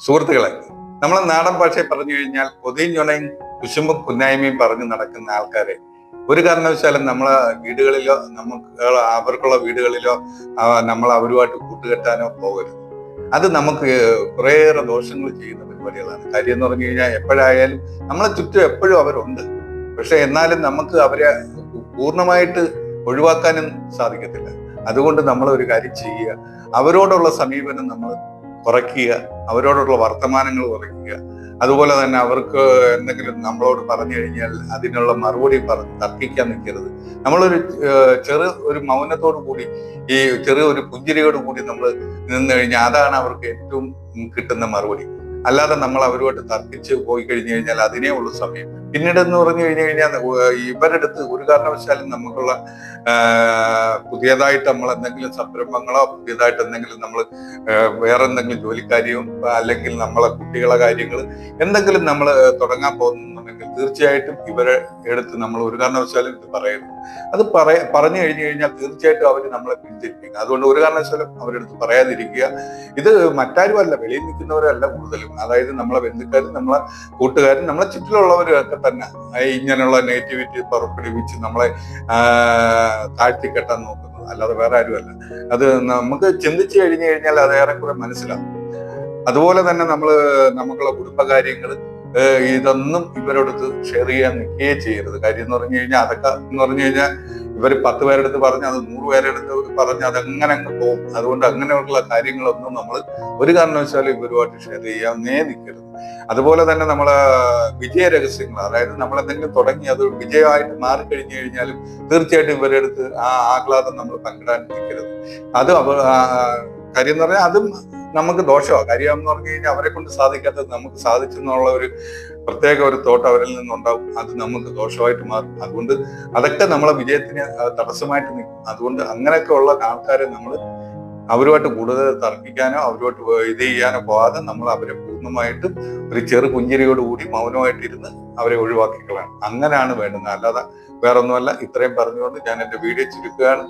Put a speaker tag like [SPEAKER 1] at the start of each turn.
[SPEAKER 1] സുഹൃത്തുക്കളെ, നമ്മളെ നാടൻ ഭാഷയിൽ പറഞ്ഞു കഴിഞ്ഞാൽ പൊതിഞ്ഞുണയും കുശുമ്പും കുന്നായ്മയും പറഞ്ഞു നടക്കുന്ന ആൾക്കാരെ ഒരു കാരണവശാലും നമ്മളെ വീടുകളിലോ നമുക്ക് അവർക്കുള്ള വീടുകളിലോ നമ്മൾ അവരുമായിട്ട് കൂട്ടുകെട്ടാനോ പോകരുത്. അത് നമുക്ക് കുറേയേറെ ദോഷങ്ങൾ ചെയ്യുന്ന പരിപാടികളാണ്. കാര്യം എന്ന് പറഞ്ഞു കഴിഞ്ഞാൽ എപ്പോഴായാലും നമ്മളെ ചുറ്റും എപ്പോഴും അവരുണ്ട്. പക്ഷെ എന്നാലും നമുക്ക് അവരെ പൂർണ്ണമായിട്ട് ഒഴിവാക്കാനും സാധിക്കത്തില്ല. അതുകൊണ്ട് നമ്മൾ ഒരു കാര്യം ചെയ്യുക, അവരോടുള്ള സമീപനം നമ്മൾ കുറയ്ക്കുക, അവരോടുള്ള വർത്തമാനങ്ങൾ കുറയ്ക്കുക. അതുപോലെ തന്നെ അവർക്ക് എന്തെങ്കിലും നമ്മളോട് പറഞ്ഞു കഴിഞ്ഞാൽ അതിനുള്ള മറുപടി പറഞ്ഞ് തർക്കിക്കാൻ നിൽക്കരുത്. നമ്മളൊരു ഒരു മൗനത്തോടു കൂടി, ഈ ഒരു പുഞ്ചിരിയോട് കൂടി നമ്മൾ നിന്ന് കഴിഞ്ഞാൽ അതാണ് അവർക്ക് ഏറ്റവും കിട്ടുന്ന മറുപടി. അല്ലാതെ നമ്മൾ അവരുമായിട്ട് തർക്കിച്ച് പോയി കഴിഞ്ഞു കഴിഞ്ഞാൽ അതിനേ ഉള്ളൂ സമയം. പിന്നീട് എന്ന് പറഞ്ഞു കഴിഞ്ഞാൽ ഇവരുടെ അടുത്ത് ഒരു കാരണവശാലും നമുക്കുള്ള പുതിയതായിട്ട് നമ്മൾ എന്തെങ്കിലും സംരംഭങ്ങളോ പുതിയതായിട്ട് എന്തെങ്കിലും നമ്മൾ വേറെ എന്തെങ്കിലും ജോലിക്കാര്യവും അല്ലെങ്കിൽ നമ്മളെ കുട്ടികളെ കാര്യങ്ങൾ എന്തെങ്കിലും നമ്മൾ തുടങ്ങാൻ പോകുന്നുണ്ടെങ്കിൽ തീർച്ചയായിട്ടും ഇവരെ എടുത്ത് നമ്മൾ ഒരു കാരണവശാലും ഇത് പറയരുത്. അത് പറഞ്ഞു കഴിഞ്ഞാൽ തീർച്ചയായിട്ടും അവർ നമ്മളെ പിന്തിരിപ്പിക്കുക. അതുകൊണ്ട് ഒരു കാരണവശാലും അവരെടുത്ത് പറയാതിരിക്കുക. ഇത് മറ്റാരുമല്ല, വെളിയിൽ നിൽക്കുന്നവരല്ല കൂടുതലും. അതായത് നമ്മളെ ബന്ധുക്കാരും നമ്മളെ കൂട്ടുകാരും നമ്മളെ ചുറ്റിലുള്ളവരും ഒക്കെ തന്നെ ഇങ്ങനെയുള്ള നെഗറ്റിവിറ്റി പുറപ്പെടുവിച്ച് നമ്മളെ താഴ്ത്തിക്കെട്ടാൻ നോക്കുന്നത്, അല്ലാതെ വേറെ ആരുമല്ല. അത് നമുക്ക് ചിന്തിച്ചു കഴിഞ്ഞു കഴിഞ്ഞാൽ അത് ഏറെക്കുറെ മനസ്സിലാവും. അതുപോലെ തന്നെ നമുക്കുള്ള കുടുംബകാര്യങ്ങൾ ഇതൊന്നും ഇവരോടത്ത് ഷെയർ ചെയ്യാൻ നിൽക്കുകയേ ചെയ്യരുത്. കാര്യം എന്ന് പറഞ്ഞു കഴിഞ്ഞാൽ അതൊക്കെ എന്ന് പറഞ്ഞു കഴിഞ്ഞാൽ ഇവർ 10 പേരെടുത്ത് പറഞ്ഞ് അത് 100 പേരെടുത്ത് പറഞ്ഞ് അതങ്ങനെ അങ്ങ് പോകും. അതുകൊണ്ട് അങ്ങനെയുള്ള കാര്യങ്ങളൊന്നും നമ്മൾ ഒരു കാരണവശാലും ഇവരുമായിട്ട് ഷെയർ ചെയ്യാനേ നിൽക്കരുത്. അതുപോലെ തന്നെ നമ്മളെ വിജയ രഹസ്യങ്ങൾ, അതായത് നമ്മൾ എന്തെങ്കിലും തുടങ്ങി അത് വിജയമായിട്ട് മാറിക്കഴിഞ്ഞു കഴിഞ്ഞാലും തീർച്ചയായിട്ടും ഇവരുടെ അടുത്ത് ആ ആഹ്ലാദം നമ്മൾ പങ്കിടാൻ നിൽക്കരുത്. അത് കാര്യം എന്ന് പറഞ്ഞാൽ അതും നമുക്ക് ദോഷമാണ്. കാര്യം എന്ന് പറഞ്ഞു കഴിഞ്ഞാൽ അവരെ കൊണ്ട് സാധിക്കാത്തത് നമുക്ക് സാധിച്ചെന്നുള്ള ഒരു പ്രത്യേക ഒരു തോട്ട് അവരിൽ നിന്നുണ്ടാവും. അത് നമുക്ക് ദോഷമായിട്ട് മാറും. അതുകൊണ്ട് അതൊക്കെ നമ്മളെ വിജയത്തിന് തടസ്സമായിട്ട് നിൽക്കും. അതുകൊണ്ട് അങ്ങനെയൊക്കെ ഉള്ള ആൾക്കാരെ നമ്മൾ അവരുമായിട്ട് കൂടുതൽ തർക്കിക്കാനോ അവരുമായിട്ട് ഇത് ചെയ്യാനോ പോകാതെ നമ്മൾ അവരെ പൂർണ്ണമായിട്ടും ഒരു പുഞ്ചിരിയോടുകൂടി മൗനമായിട്ടിരുന്ന് അവരെ ഒഴിവാക്കിക്കളാണ്. അങ്ങനെയാണ് വേണ്ടുന്നത്. അല്ലാതെ വേറൊന്നുമല്ല. ഇത്രയും പറഞ്ഞുകൊണ്ട് ഞാൻ എൻ്റെ വീഡിയോ ചുരുക്കുകയാണ്.